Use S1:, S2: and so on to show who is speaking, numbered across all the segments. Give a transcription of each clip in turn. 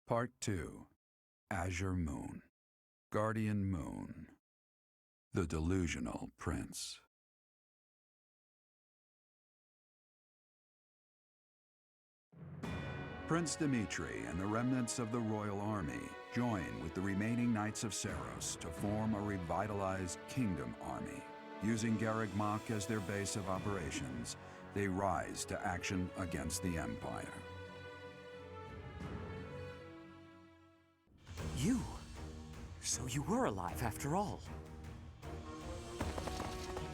S1: Part 2. Azure Moon. Guardian Moon. The Delusional Prince. Prince Dimitri and the remnants of the royal army join with the remaining Knights of Seros to form a revitalized kingdom army. Using Garreg Mach as their base of operations, they rise to action against the Empire.
S2: You? So you were alive after all.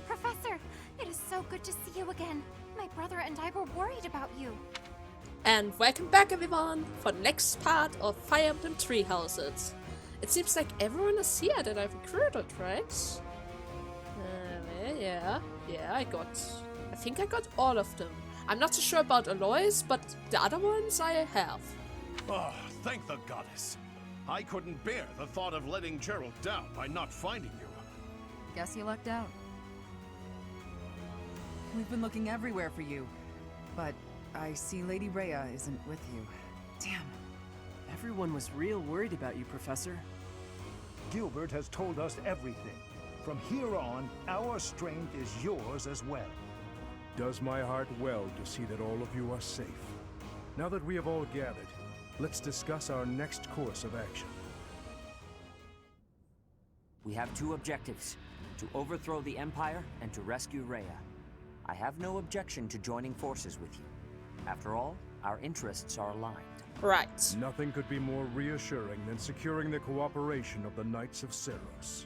S3: Professor, it is so good to see you again. My brother and I were worried about you.
S4: And welcome back everyone for the next part of Fire Emblem Three Houses. It seems like everyone is here that I've recruited, right? Yeah, I think I got all of them. I'm not so sure about Aloys, but the other ones I have.
S5: Oh, thank the goddess. I couldn't bear the thought of letting Gerald down by not finding you.
S6: Guess you lucked out. We've been looking everywhere for you, but I see Lady Rhea isn't with you. Damn.
S2: Everyone was real worried about you, Professor.
S7: Gilbert has told us everything. From here on, our strength is yours as well.
S8: Does my heart well to see that all of you are safe. Now that we have all gathered, let's discuss our next course of action.
S2: We have two objectives: to overthrow the Empire and to rescue Rhea. I have no objection to joining forces with you. After all, our interests are aligned.
S4: Right.
S8: Nothing could be more reassuring than securing the cooperation of the Knights of Seros.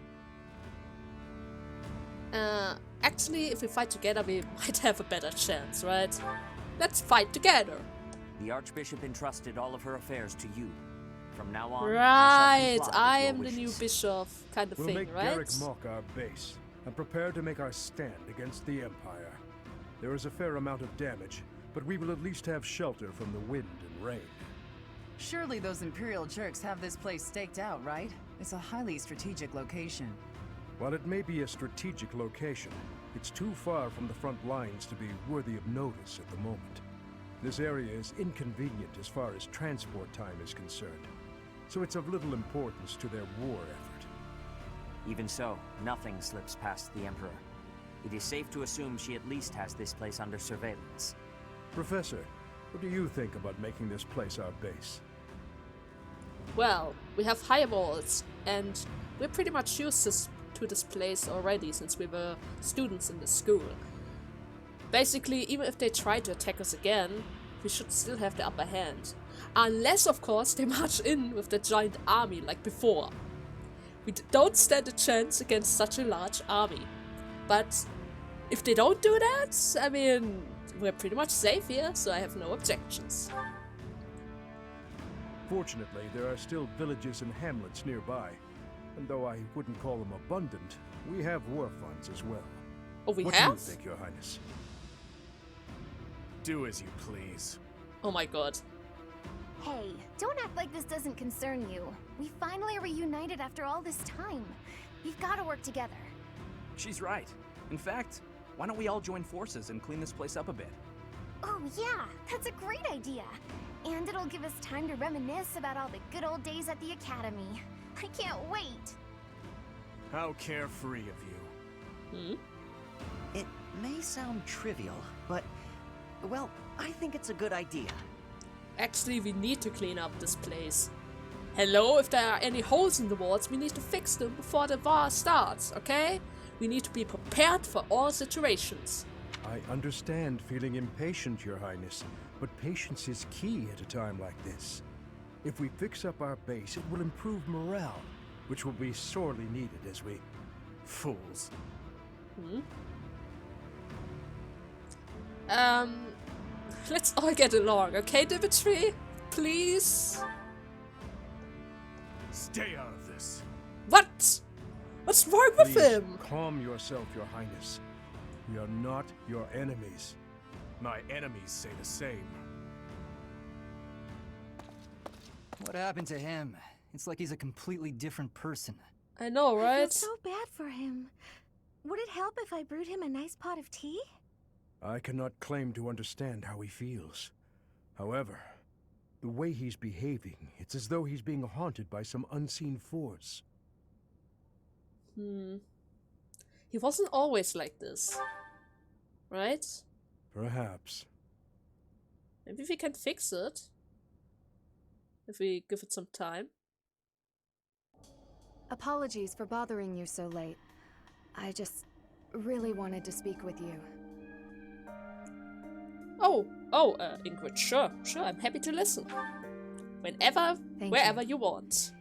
S4: Actually, if we fight together, we might have a better chance, right? Let's fight together.
S2: The Archbishop entrusted all of her affairs to you. From now on,
S4: Right,
S2: I shall
S4: I
S2: comply
S4: am
S2: with
S4: the
S2: your
S4: new
S2: wishes.
S4: bishop kind of
S8: We'll
S4: thing,
S8: make
S4: right?
S8: Garreg Mach our base, and prepare to make our stand against the Empire. There is a fair amount of damage, but we will at least have shelter from the wind and rain.
S6: Surely those Imperial jerks have this place staked out, right? It's a highly strategic location.
S8: While it may be a strategic location, it's too far from the front lines to be worthy of notice at the moment. This area is inconvenient as far as transport time is concerned, so it's of little importance to their war effort.
S2: Even so, nothing slips past the Emperor. It is safe to assume she at least has this place under surveillance.
S8: Professor, what do you think about making this place our base?
S4: Well, we have high walls, and we're pretty much used to this place already since we were students in the school. Basically, even if they try to attack us again, we should still have the upper hand. Unless, of course, they march in with the giant army like before. We don't stand a chance against such a large army. But if they don't do that, I mean, we're pretty much safe here, so I have no objections.
S8: Fortunately, there are still villages and hamlets nearby, and though I wouldn't call them abundant, we have war funds as well.
S4: Oh, we
S8: what
S4: have?
S8: do you think, Your Highness?
S5: Do as you please.
S4: Oh my god.
S3: Hey, don't act like this doesn't concern you. We finally reunited after all this time. We've got to work together.
S9: She's right. In fact, why don't we all join forces and clean this place up a bit?
S3: Oh yeah, that's a great idea. And it'll give us time to reminisce about all the good old days at the Academy. I can't wait.
S5: How carefree of you.
S10: It may sound trivial, but, well, I think it's a good idea.
S4: Actually, we need to clean up this place. Hello, if there are any holes in the walls, we need to fix them before the war starts, okay? We need to be prepared for all situations.
S8: I understand feeling impatient, Your Highness, but patience is key at a time like this. If we fix up our base, it will improve morale, which will be sorely needed as we...
S5: Fools.
S4: Let's all get along, okay, Dimitri? Please?
S5: Stay out of this.
S4: What? What's wrong with
S8: Please,
S4: him?
S8: calm yourself, Your Highness. We are not your enemies.
S5: My enemies say the same.
S11: What happened to him? It's like he's a completely different person.
S4: I know,
S3: I feel
S4: right?
S3: so bad for him. Would it help if I brewed him a nice pot of tea?
S8: I cannot claim to understand how he feels. However, The way he's behaving, it's as though he's being haunted by some unseen force.
S4: He wasn't always like this. Right?
S8: Perhaps.
S4: Maybe we can fix it. If we give it some time.
S12: Apologies for bothering you so late. I just really wanted to speak with you.
S4: Ingrid, sure, I'm happy to listen. Whenever, wherever you want.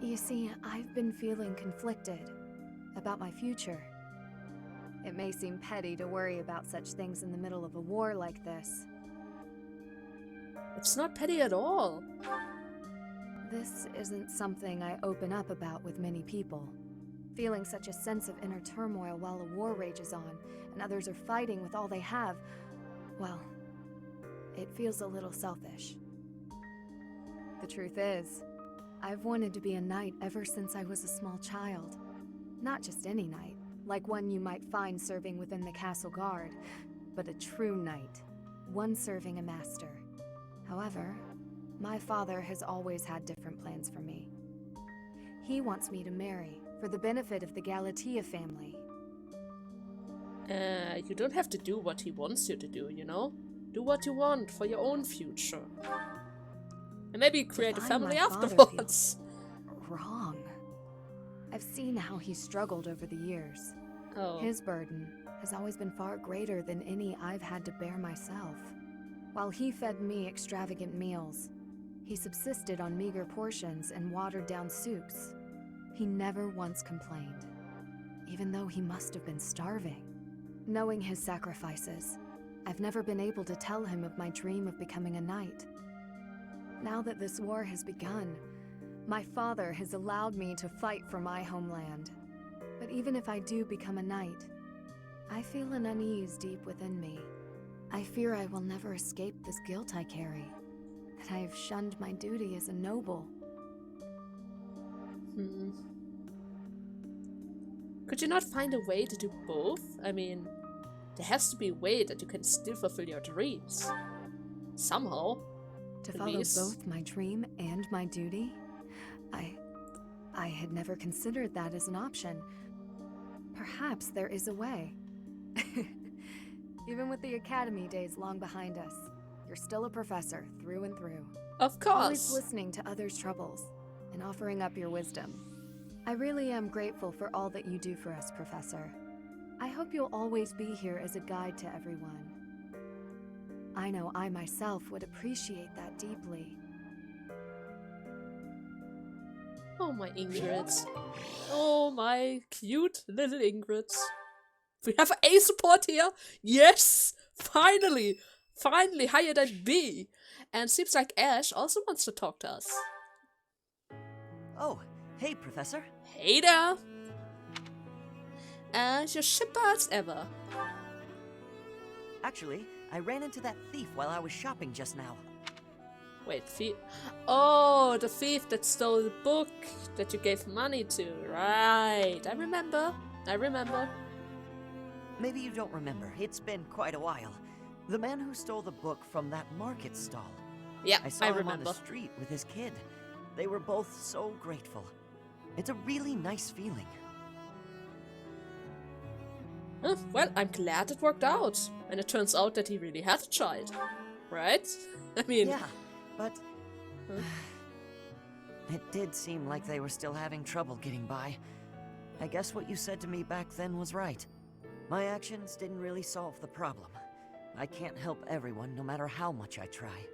S12: You see, I've been feeling conflicted about my future. It may seem petty to worry about such things in the middle of a war like this.
S4: It's not petty at all.
S12: This isn't something I open up about with many people. Feeling such a sense of inner turmoil while a war rages on, and others are fighting with all they have, well, it feels a little selfish. The truth is, I've wanted to be a knight ever since I was a small child. Not just any knight, like one you might find serving within the castle guard, but a true knight, one serving a master. However, my father has always had different plans for me. He wants me to marry, for the benefit of the Galatea family.
S4: You don't have to do what he wants you to do, you know? Do what you want for your own future. And maybe create a family afterwards.
S12: Wrong. I've seen how he struggled over the years.
S4: Oh.
S12: His burden has always been far greater than any I've had to bear myself. While he fed me extravagant meals, he subsisted on meager portions and watered-down soups. He never once complained, even though he must have been starving. Knowing his sacrifices, I've never been able to tell him of my dream of becoming a knight. Now that this war has begun, my father has allowed me to fight for my homeland. But even if I do become a knight, I feel an unease deep within me. I fear I will never escape this guilt I carry, that I have shunned my duty as a noble.
S4: Could you not find a way to do both? I mean, there has to be a way that you can still fulfill your dreams. Somehow.
S12: To follow both my dream and my duty? I had never considered that as an option. Perhaps there is a way. Even with the academy days long behind us, you're still a professor through and through.
S4: Of course.
S12: Always listening to others' troubles and offering up your wisdom. I really am grateful for all that you do for us, Professor. I hope you'll always be here as a guide to everyone. I know I myself would appreciate that deeply.
S4: Oh, my Ingrids. Oh, my cute little Ingrids. We have A support here. Yes! Finally! Finally higher than B. And seems like Ash also wants to talk to us.
S10: Oh, hey, Professor.
S4: Hey there! As your shipper as ever.
S10: Actually, I ran into that thief while I was shopping just now.
S4: Wait, thief? Oh, the thief that stole the book that you gave money to. Right, I remember.
S10: Maybe you don't remember. It's been quite a while. The man who stole the book from that market stall.
S4: Yeah,
S10: I saw him
S4: remember.
S10: on the street with his kid. They were both so grateful. It's a really nice feeling.
S4: Well, I'm glad it worked out. And it turns out that he really had a child. Right? I mean...
S10: Yeah, but... It did seem like they were still having trouble getting by. I guess what you said to me back then was right. My actions didn't really solve the problem. I can't help everyone, no matter how much I try.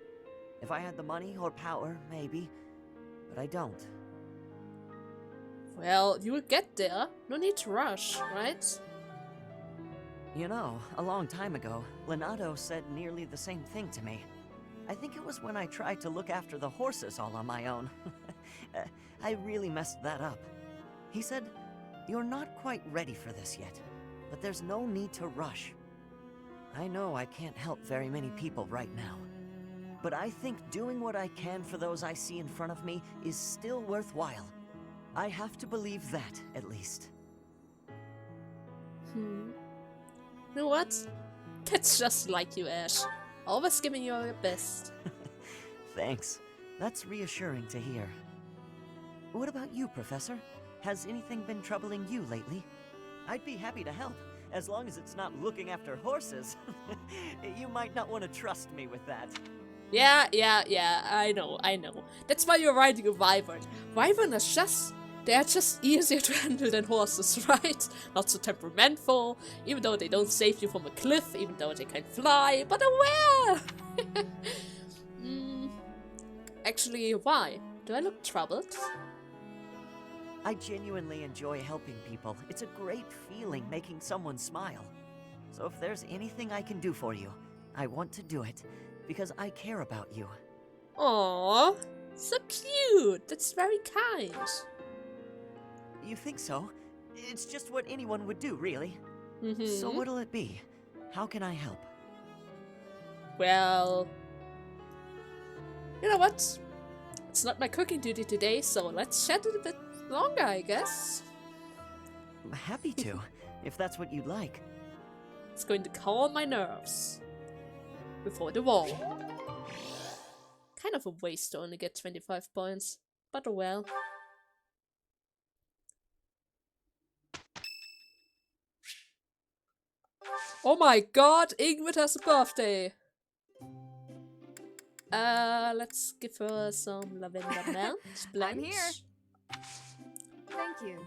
S10: If I had the money or power, maybe. But I don't.
S4: Well, you will get there. No need to rush, right?
S10: You know, a long time ago, Leonardo said nearly the same thing to me. I think it was when I tried to look after the horses all on my own. I really messed that up. He said, "You're not quite ready for this yet, but there's no need to rush." I know I can't help very many people right now, but I think doing what I can for those I see in front of me is still worthwhile. I have to believe that, at least.
S4: You know what? That's just like you, Ash. Always giving you your best.
S10: Thanks. That's reassuring to hear. What about you, Professor? Has anything been troubling you lately? I'd be happy to help, as long as it's not looking after horses. You might not want to trust me with that.
S4: Yeah, I know. That's why you're riding a wyvern. Wyvern are they're just easier to handle than horses, right? Not so temperamental, even though they don't save you from a cliff, even though they can fly, but aware! Actually, why? Do I look troubled?
S10: I genuinely enjoy helping people. It's a great feeling making someone smile. So if there's anything I can do for you, I want to do it, because I care about you.
S4: Aww, so cute! That's very kind.
S10: You think so? It's just what anyone would do, really. So what'll it be? How can I help?
S4: Well... You know what? It's not my cooking duty today, so let's chat a bit longer, I guess.
S10: I'm happy to, if that's what you'd like.
S4: It's going to calm my nerves. Before the wall. Kind of a waste to only get 25 points, but oh well. Oh my god, Ingrid has a birthday! Let's give her some lavender melt.
S12: I'm here. Thank you.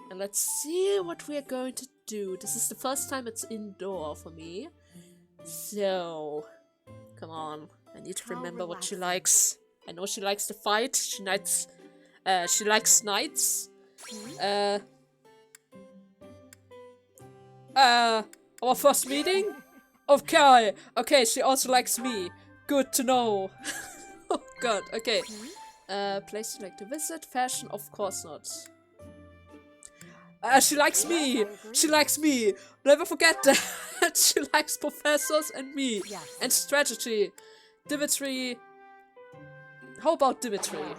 S4: And let's see what we are going to do. This is the first time it's indoor for me. So, come on. I need to remember what she likes. I know she likes to fight. She likes knights. Our first meeting? Okay, she also likes me. Good to know. Oh god, okay. Place you like to visit? Fashion? Of course not. She likes me! She likes me! Never forget that! She likes professors and me!
S12: Yes.
S4: And strategy. Dimitri. How about Dimitri?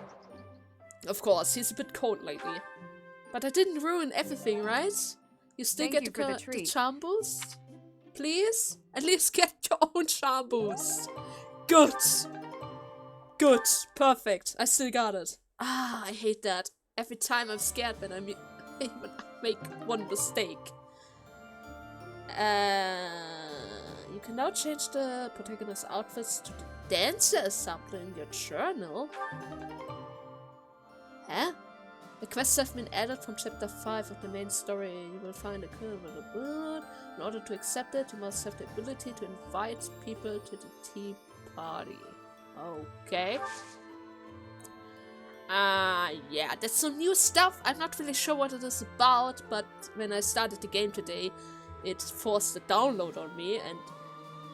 S4: Of course, he's a bit cold lately. But I didn't ruin everything, right? You still
S12: Thank
S4: get
S12: you for the
S4: the
S12: treat.
S4: charm boost? Please? At least get your own charm boost. Good! Good. Perfect. I still got it. Ah, I hate that. Every time I'm scared when I make one mistake. You can now change the protagonist's outfits to the dancer sample in your journal. Huh? The quests have been added from chapter 5 of the main story. You will find a killer with a bird. In order to accept it, you must have the ability to invite people to the tea party. Okay. Yeah, that's some new stuff. I'm not really sure what it is about, but when I started the game today, it forced a download on me, and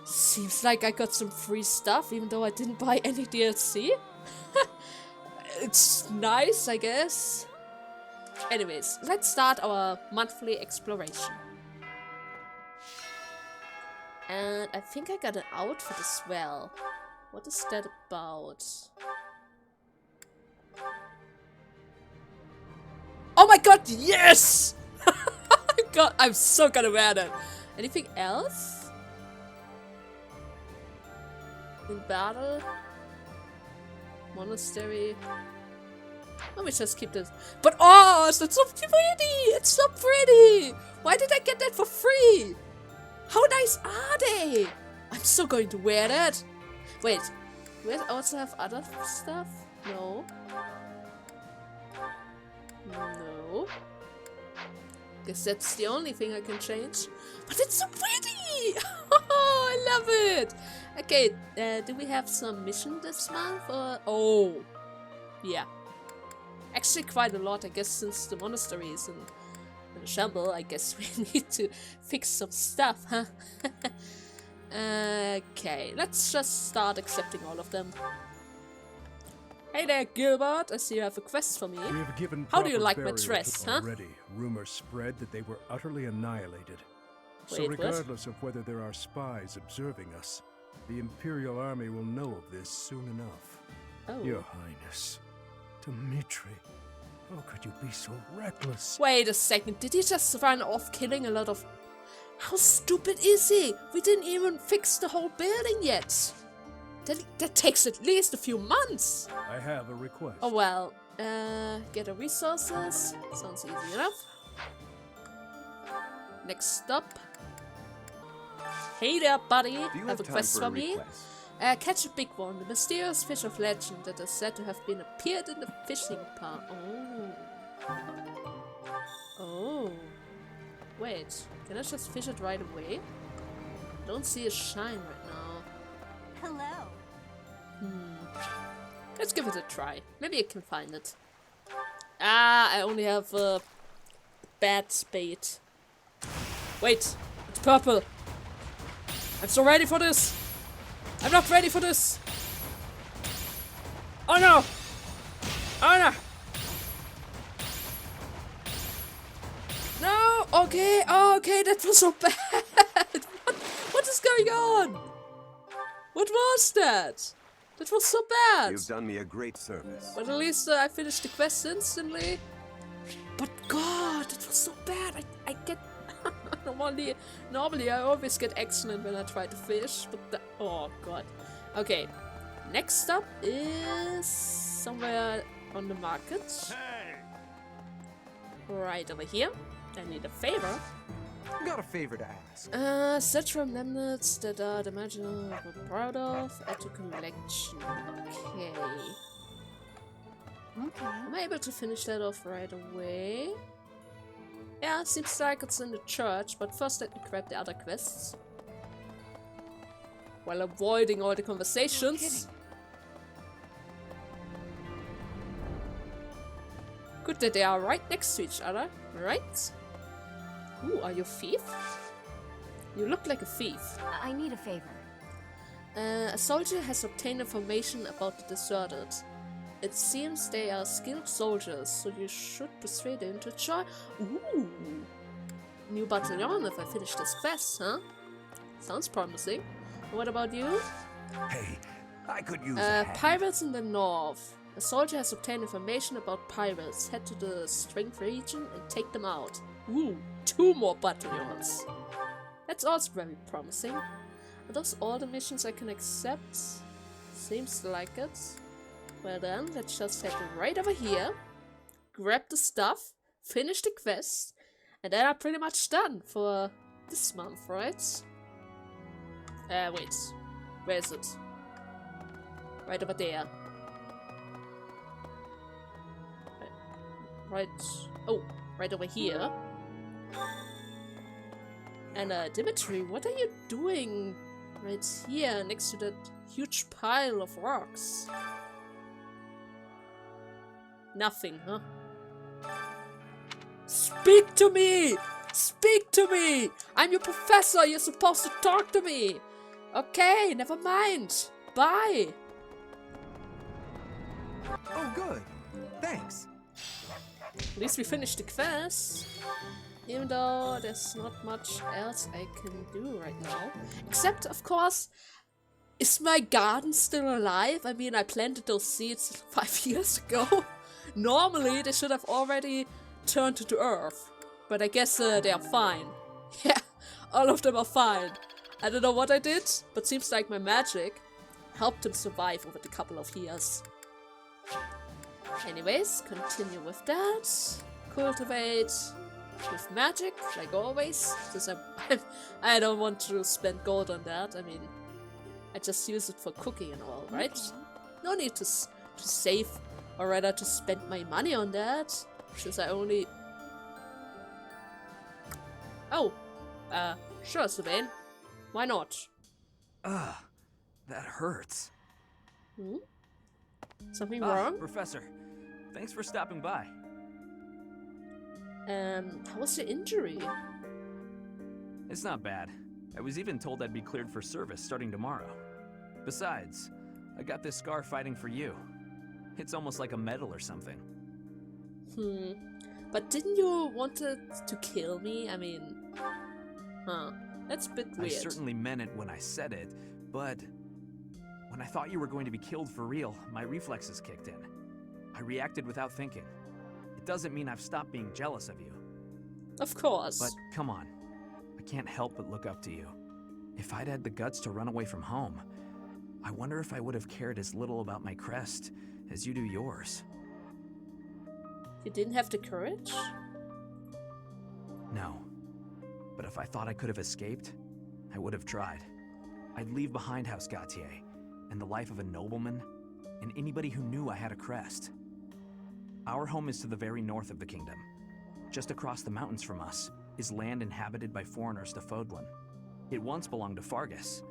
S4: seems like I got some free stuff, even though I didn't buy any DLC. It's nice, I guess. Anyways, let's start our monthly exploration. And I think I got an outfit as well. What is that about? Oh my god, yes! God, I'm so gonna wear that. Anything else? In battle? Monastery? Let me just keep this. But oh, that's so pretty! It's so pretty! Why did I get that for free? How nice are they? I'm so going to wear that. Wait, do I also have other stuff? No. No. Guess that's the only thing I can change. But it's so pretty! Oh, I love it! Okay, do we have some mission this month? Or oh, yeah. Actually quite a lot, I guess, since the monastery is in a shamble. I guess we need to fix some stuff, huh? Okay, let's just start accepting all of them. Hey there, Gilbert. I see you have a quest for me.
S8: We have given
S4: How do you
S8: proper
S4: like my
S8: burial
S4: dress,
S8: to
S4: huh?
S8: already. Rumors spread that they were utterly annihilated. So
S4: Wait, what?
S8: regardless of whether there are spies observing us, the Imperial Army will know of this soon enough.
S4: Oh.
S8: Your Highness, Dimitri, how could you be so reckless?
S4: Wait a second, did he just run off killing a lot of... How stupid is he? We didn't even fix the whole building yet. That takes at least a few months.
S8: I I have a request.
S4: Oh well. Get the resources. Sounds easy enough. Next up. Hey there, buddy. Have a quest for me? Catch a big one. The mysterious fish of legend that is said to have been appeared in the fishing pond. Oh. Oh. Wait. Can I just fish it right away? I don't see a shine right now.
S3: Hello.
S4: Let's give it a try. Maybe I can find it. Ah, I only have a bad spade. Wait, it's purple. I'm so ready for this. I'm not ready for this. Oh no. Oh no. No. Okay. Oh, okay. That was so bad. What is going on? What was that? That was so bad.
S13: You've done me a great service.
S4: But at least I finished the quest instantly. But God, it was so bad. I get... Normally I always get excellent when I try to fish. But oh God. Okay. Next up is somewhere on the market.
S13: Hey!
S4: Right over here. I need a favor.
S11: Got a favor to ask.
S4: Search for remnants that are the imaginal we're proud of. Add to collection. Okay.
S3: Okay.
S4: Am I able to finish that off right away? Yeah, seems like it's in the church, but first let me grab the other quests. While avoiding all the conversations. Good that they are right next to each other, right? Ooh, are you a thief? You look like a thief.
S3: I need a favor.
S4: A soldier has obtained information about the deserted. It seems they are skilled soldiers, so you should persuade them to join. Ooh! New battalion if I finish this quest, huh? Sounds promising. And what about you?
S13: Hey, I could use a hand.
S4: Pirates in the north. A soldier has obtained information about pirates. Head to the Strength region and take them out. Ooh, 2 more battalions. That's also very promising. Are those all the missions I can accept? Seems like it. Well then, let's just head right over here, grab the stuff, finish the quest, and then I'm pretty much done for this month, right? Wait. Where is it? Right over there. Right. Oh, right over here. And Dimitri, what are you doing right here next to that huge pile of rocks? Nothing, huh? Speak to me! Speak to me! I'm your professor, you're supposed to talk to me! Okay, never mind. Bye!
S11: Oh, good. Thanks.
S4: At least we finished the quest. Even though there's not much else I can do right now. Except, of course, is my garden still alive? I mean, I planted those seeds 5 years ago. Normally, they should have already turned to earth. But I guess they are fine. Yeah, all of them are fine. I don't know what I did, but seems like my magic helped them survive over the couple of years. Anyways, continue with that. Cultivate with magic, like always. Since I don't want to spend gold on that. I mean, I just use it for cooking and all, right? Okay. No need to save, or rather to spend my money on that. Since I only... Oh, sure, Sylvain. Why not?
S9: Ugh, that hurts.
S4: Hmm? Something wrong?
S9: Professor, thanks for stopping by.
S4: How was your injury?
S9: It's not bad. I was even told I'd be cleared for service starting tomorrow. Besides, I got this scar fighting for you. It's almost like a medal or something.
S4: But didn't you want to kill me? I mean... Huh. That's a bit weird.
S9: I certainly meant it when I said it, but... when I thought you were going to be killed for real, my reflexes kicked in. I reacted without thinking. It doesn't mean I've stopped being jealous of you.
S4: Of course.
S9: But come on. I can't help but look up to you. If I'd had the guts to run away from home, I wonder if I would have cared as little about my crest as you do yours.
S4: You didn't have the courage?
S9: No. But if I thought I could have escaped, I would have tried. I'd leave behind House Gautier, and the life of a nobleman, and anybody who knew I had a crest. Our home is to the very north of the kingdom. Just across the mountains from us is land inhabited by foreigners to Fodlan. It once belonged to Fargus,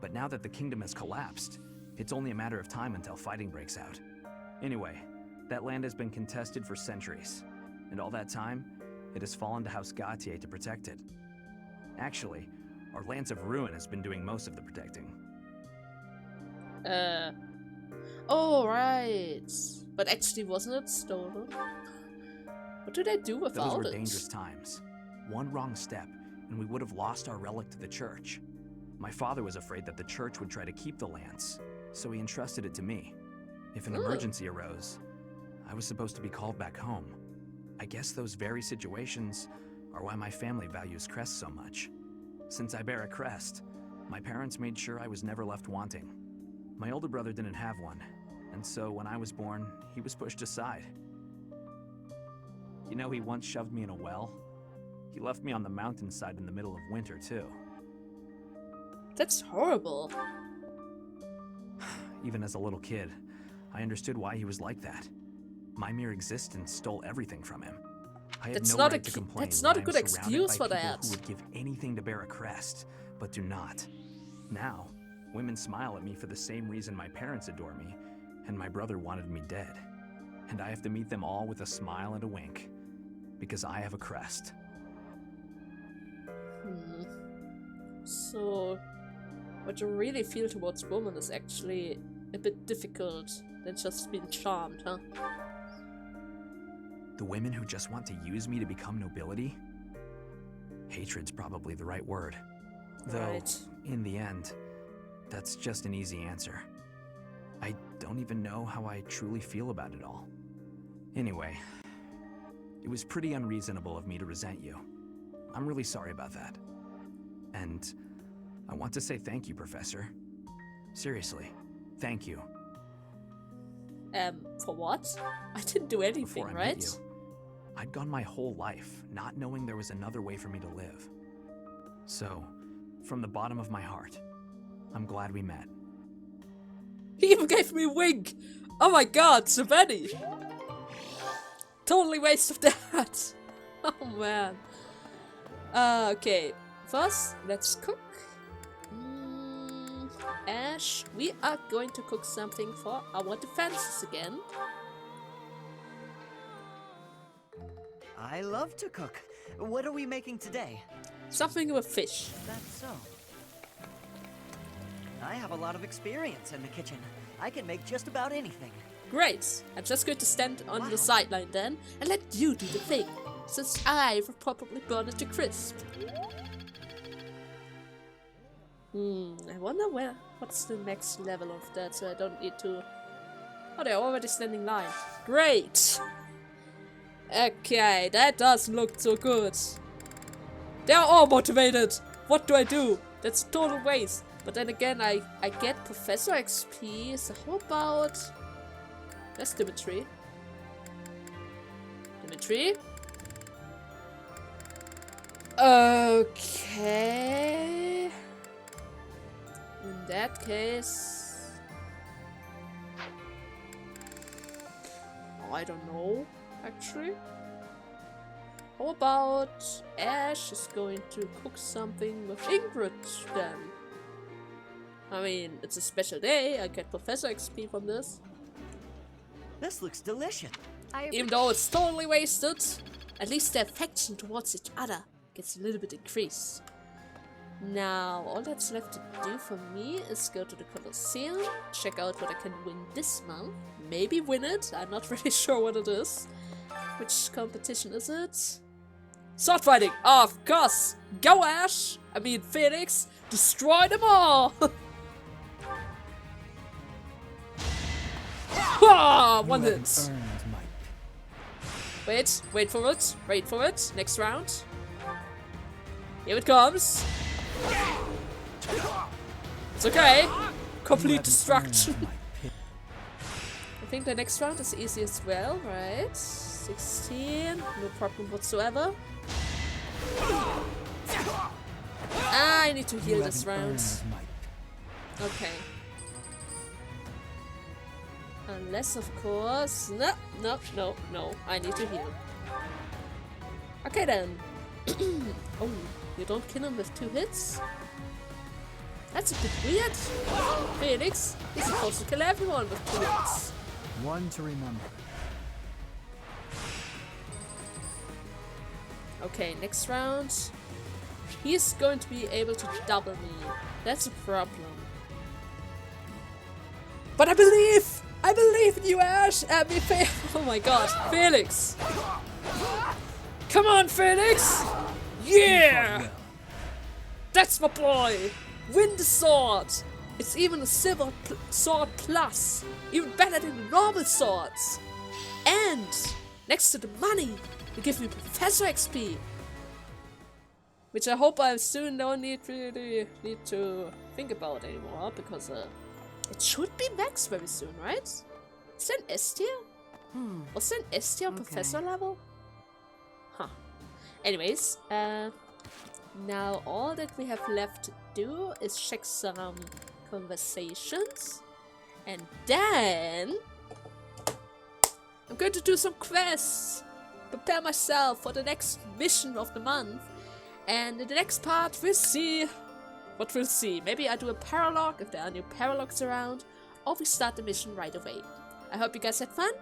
S9: but now that the kingdom has collapsed, it's only a matter of time until fighting breaks out. Anyway, that land has been contested for centuries, and all that time, it has fallen to House Gautier to protect it. Actually, our Lance of Ruin has been doing most of the protecting.
S4: Oh, right. But actually, wasn't it stolen? What do they do without
S9: Those were
S4: it?
S9: dangerous times. One wrong step, and we would have lost our relic to the church. My father was afraid that the church would try to keep the lance, so he entrusted it to me. If an emergency arose, I was supposed to be called back home. I guess those very situations are why my family values crests so much. Since I bear a crest, my parents made sure I was never left wanting. My older brother didn't have one, and so when I was born, he was pushed aside. You know, he once shoved me in a well. He left me on the mountainside in the middle of winter, too.
S4: That's horrible.
S9: Even as a little kid, I understood why he was like that. My mere existence stole everything from him. I had no right to complain.
S4: That's not a
S9: when
S4: good
S9: I'm surrounded
S4: excuse
S9: by
S4: for
S9: people
S4: that.
S9: who would give anything to bear a crest, but do not. Now, women smile at me for the same reason my parents adore me, and my brother wanted me dead. And I have to meet them all with a smile and a wink, because I have a crest.
S4: So, what you really feel towards women is actually a bit difficult than just being charmed, huh?
S9: The women who just want to use me to become nobility? Hatred's probably the right word. Though, in the end, that's just an easy answer. I don't even know how I truly feel about it all. Anyway, it was pretty unreasonable of me to resent you. I'm really sorry about that. And I want to say thank you, Professor. Seriously, thank you.
S4: For what? I didn't do anything,
S9: Before I
S4: right?
S9: met you, I'd gone my whole life not knowing there was another way for me to live. So, from the bottom of my heart, I'm glad we met.
S4: He even gave me a wink! Oh my god, so many! Totally waste of that! Oh man. Okay. First, let's cook. Ash, we are going to cook something for our defenses again.
S10: I love to cook. What are we making today?
S4: Something with fish.
S10: That's so. I have a lot of experience in the kitchen. I can make just about anything.
S4: Great. I'm just going to stand on the sideline then and let you do the thing, since I've probably burned it to crisp. I wonder what's the next level of that, so I don't need to... Oh, they're already standing line. Great! Okay, that doesn't look so good. They're all motivated! What do I do? That's a total waste. But then again, I get Professor XP, so how about... That's Dimitri. Dimitri? Okay... In that case... Oh, I don't know, actually. How about Ash is going to cook something with Ingrid then? I mean, it's a special day, I get Professor XP from this.
S10: This looks delicious.
S4: Even though it's totally wasted, at least their affection towards each other gets a little bit increased. Now, all that's left to do for me is go to the Colosseum, check out what I can win this month, maybe win it, I'm not really sure what it is. Which competition is it? Sword fighting! Of course! Go Ash! I mean Phoenix! Destroy them all! One hit! Wait for it, next round. Here it comes! It's okay! Complete destruction. I think the next round is easy as well, right? 16, no problem whatsoever. Ah, I need to heal this round. Okay. Unless, of course... No, I need to heal. Okay then. Oh, you don't kill him with 2 hits? That's a bit weird. Felix, you're supposed to kill everyone with 2 hits.
S11: One to remember.
S4: Okay, next round. He's going to be able to double me. That's a problem. But I believe in you, Ash! Oh my god, Felix! Come on, Felix! Yeah! That's my boy! Win the sword! It's even a silver sword plus! Even better than the normal swords! And next to the money, you give me Professor XP! Which I hope I soon don't really need to think about anymore, because it should be max very soon, right? Is that an S tier? Was that an S tier Professor level? Huh. Anyways, now all that we have left to do is check some conversations, and then I'm going to do some quests, prepare myself for the next mission of the month, and in the next part we'll see what we'll see. Maybe I do a paralogue if there are new paralogs around, or we start the mission right away. I hope you guys had fun,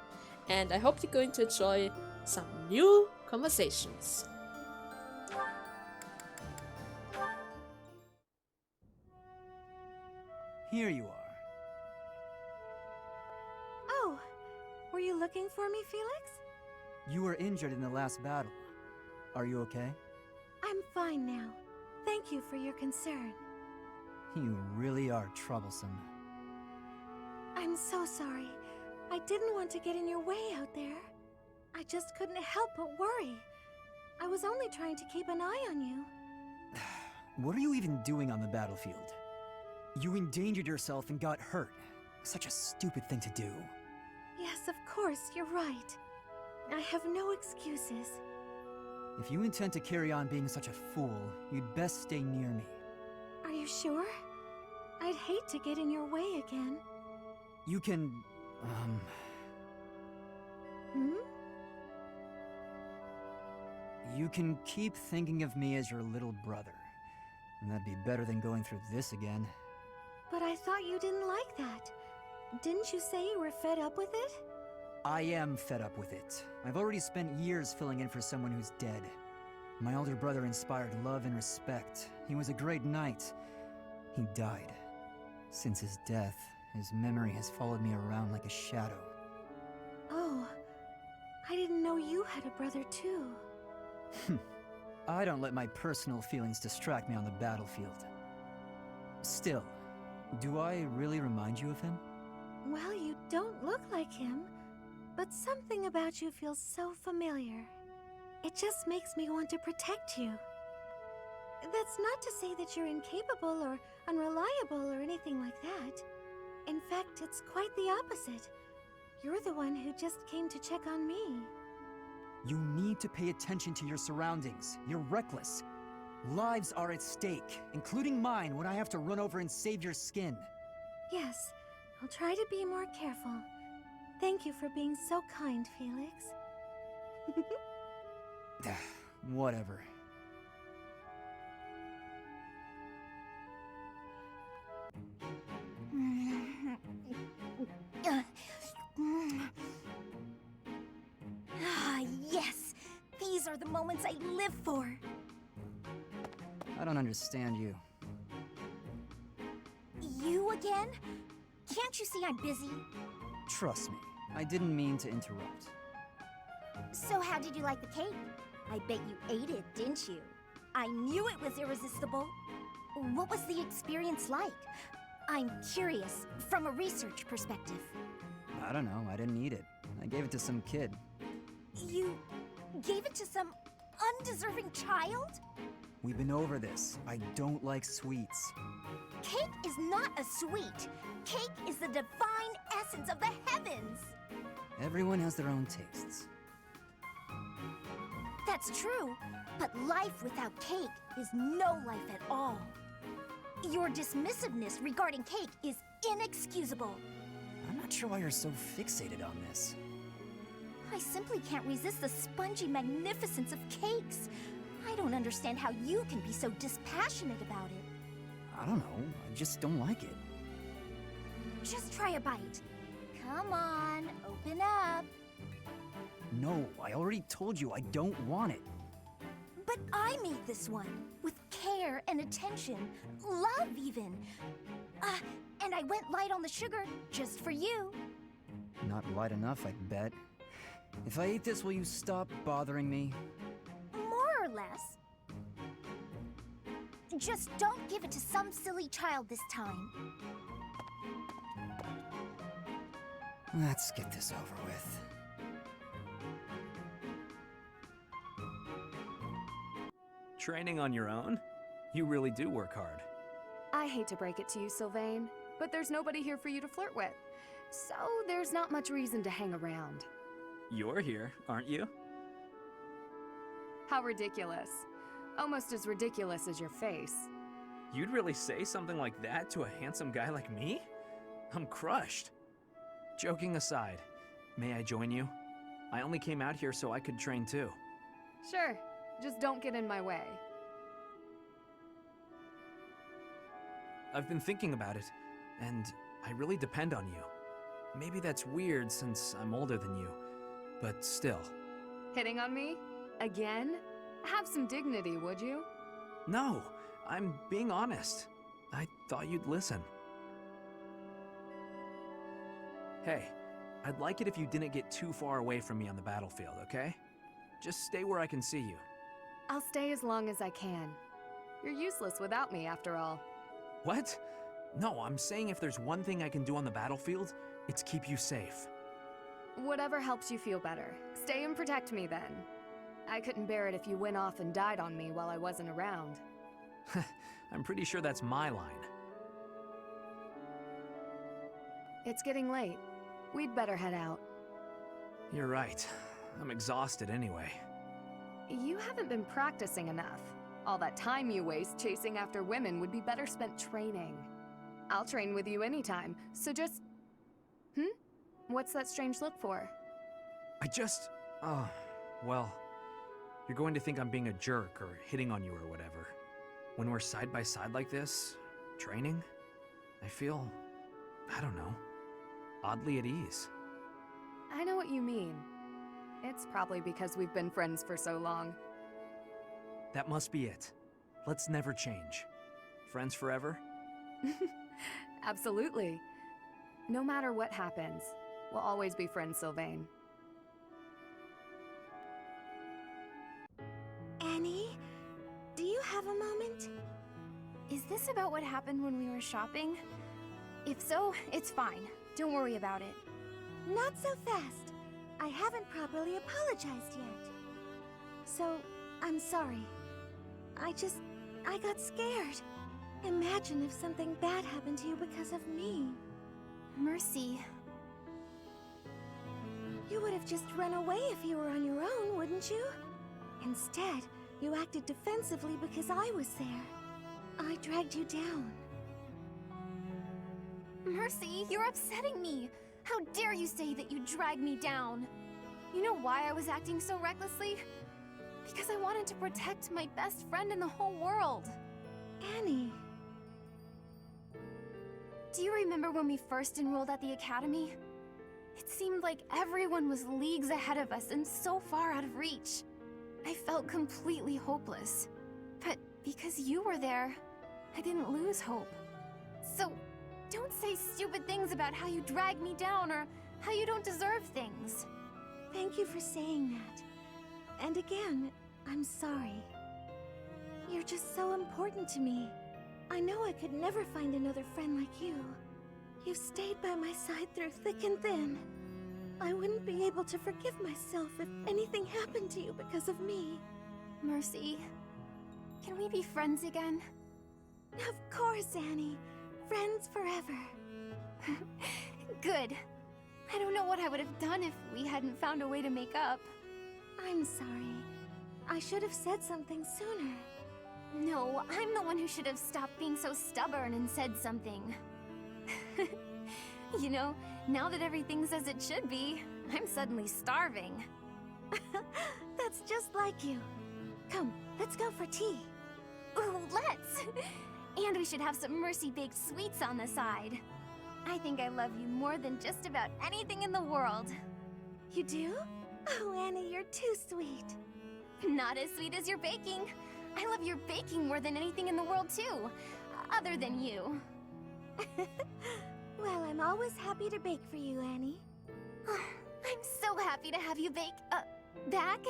S4: and I hope you're going to enjoy some new conversations.
S11: Here you are.
S14: Oh, were you looking for me, Felix?
S11: You were injured in the last battle. Are you okay?
S14: I'm fine now. Thank you for your concern.
S11: You really are troublesome.
S14: I'm so sorry. I didn't want to get in your way out there. I just couldn't help but worry. I was only trying to keep an eye on you.
S11: What are you even doing on the battlefield? You endangered yourself and got hurt. Such a stupid thing to do.
S14: Yes, of course, you're right. I have no excuses.
S11: If you intend to carry on being such a fool, you'd best stay near me.
S14: Are you sure? I'd hate to get in your way again.
S11: You can, You can keep thinking of me as your little brother. And that'd be better than going through this again.
S14: But I thought you didn't like that. Didn't you say you were fed up with it?
S11: I am fed up with it. I've already spent years filling in for someone who's dead. My older brother inspired love and respect. He was a great knight. He died. Since his death, his memory has followed me around like a shadow.
S14: Oh, I didn't know you had a brother too.
S11: I don't let my personal feelings distract me on the battlefield. Still, do I really remind you of him?
S14: Well, you don't look like him, but something about you feels so familiar. It just makes me want to protect you. That's not to say that you're incapable or unreliable or anything like that. In fact, it's quite the opposite. You're the one who just came to check on me.
S11: You need to pay attention to your surroundings. You're reckless. Lives are at stake, including mine when I have to run over and save your skin.
S14: Yes, I'll try to be more careful. Thank you for being so kind, Felix.
S11: Whatever.
S3: Yes! These are the moments I live for!
S11: I don't understand you.
S3: You again? Can't you see I'm busy?
S11: Trust me, I didn't mean to interrupt.
S3: So how did you like the cake? I bet you ate it, didn't you? I knew it was irresistible. What was the experience like? I'm curious, from a research perspective.
S11: I don't know, I didn't eat it. I gave it to some kid.
S3: You gave it to some undeserving child?
S11: We've been over this. I don't like sweets.
S3: Cake is not a sweet. Cake is the divine essence of the heavens.
S11: Everyone has their own tastes.
S3: That's true, but life without cake is no life at all. Your dismissiveness regarding cake is inexcusable.
S11: I'm not sure why you're so fixated on this.
S3: I simply can't resist the spongy magnificence of cakes. I don't understand how you can be so dispassionate about it.
S11: I don't know, I just don't like it.
S3: Just try a bite. Come on, open up.
S11: No, I already told you I don't want it.
S3: But I made this one, with care and attention, love even. And I went light on the sugar, just for you.
S11: Not light enough, I'd bet. If I eat this, will you stop bothering me?
S3: More or less. Just don't give it to some silly child this time.
S11: Let's get this over with.
S9: Training on your own? You really do work hard.
S12: I hate to break it to you, Sylvain, but there's nobody here for you to flirt with. So there's not much reason to hang around.
S9: You're here, aren't you?
S12: How ridiculous. Almost as ridiculous as your face.
S9: You'd really say something like that to a handsome guy like me? I'm crushed. Joking aside, may I join you? I only came out here so I could train too.
S12: Sure, just don't get in my way.
S9: I've been thinking about it, and I really depend on you. Maybe that's weird since I'm older than you, but still.
S12: Hitting on me? Again? Have some dignity, would you?
S9: No, I'm being honest. I thought you'd listen. Hey, I'd like it if you didn't get too far away from me on the battlefield, okay? Just stay where I can see you.
S12: I'll stay as long as I can. You're useless without me, after all.
S9: What? No, I'm saying if there's one thing I can do on the battlefield, it's keep you safe.
S12: Whatever helps you feel better. Stay and protect me then. I couldn't bear it if you went off and died on me while I wasn't around.
S9: I'm pretty sure that's my line.
S12: It's getting late. We'd better head out.
S9: You're right. I'm exhausted anyway.
S12: You haven't been practicing enough. All that time you waste chasing after women would be better spent training. I'll train with you anytime, so just... What's that strange look for?
S9: Well, you're going to think I'm being a jerk or hitting on you or whatever. When we're side by side like this, training, I feel, I don't know, oddly at ease.
S12: I know what you mean. It's probably because we've been friends for so long.
S9: That must be it. Let's never change. Friends forever?
S12: Absolutely. No matter what happens, we'll always be friends, Sylvain.
S14: Annie, do you have a moment?
S3: Is this about what happened when we were shopping? If so, it's fine. Don't worry about it.
S14: Not so fast. I haven't properly apologized yet. So, I'm sorry. I got scared. Imagine if something bad happened to you because of me.
S3: Mercy.
S14: You would have just run away if you were on your own, wouldn't you? Instead, you acted defensively because I was there. I dragged you down.
S3: Mercy, you're upsetting me. How dare you say that you dragged me down? You know why I was acting so recklessly? Because I wanted to protect my best friend in the whole world.
S14: Annie.
S3: Do you remember when we first enrolled at the academy? It seemed like everyone was leagues ahead of us and so far out of reach. I felt completely hopeless. But because you were there, I didn't lose hope. So, don't say stupid things about how you dragged me down or how you don't deserve things.
S14: Thank you for saying that. And again, I'm sorry. You're just so important to me. I know I could never find another friend like you. You've stayed by my side through thick and thin. I wouldn't be able to forgive myself if anything happened to you because of me.
S3: Mercy. Can we be friends again?
S14: Of course, Annie. Friends forever.
S3: Good. I don't know what I would have done if we hadn't found a way to make up.
S14: I'm sorry. I should have said something sooner.
S3: No, I'm the one who should have stopped being so stubborn and said something. You know, now that everything's as it should be, I'm suddenly starving.
S14: That's just like you. Come, let's go for tea.
S3: Ooh, let's! And we should have some Mercy-baked sweets on the side. I think I love you more than just about anything in the world.
S14: You do? Oh, Annie, you're too sweet.
S3: Not as sweet as your baking. I love your baking more than anything in the world, too. Other than you.
S14: Well, I'm always happy to bake for you, Annie.
S3: I'm so happy to have you bake, back.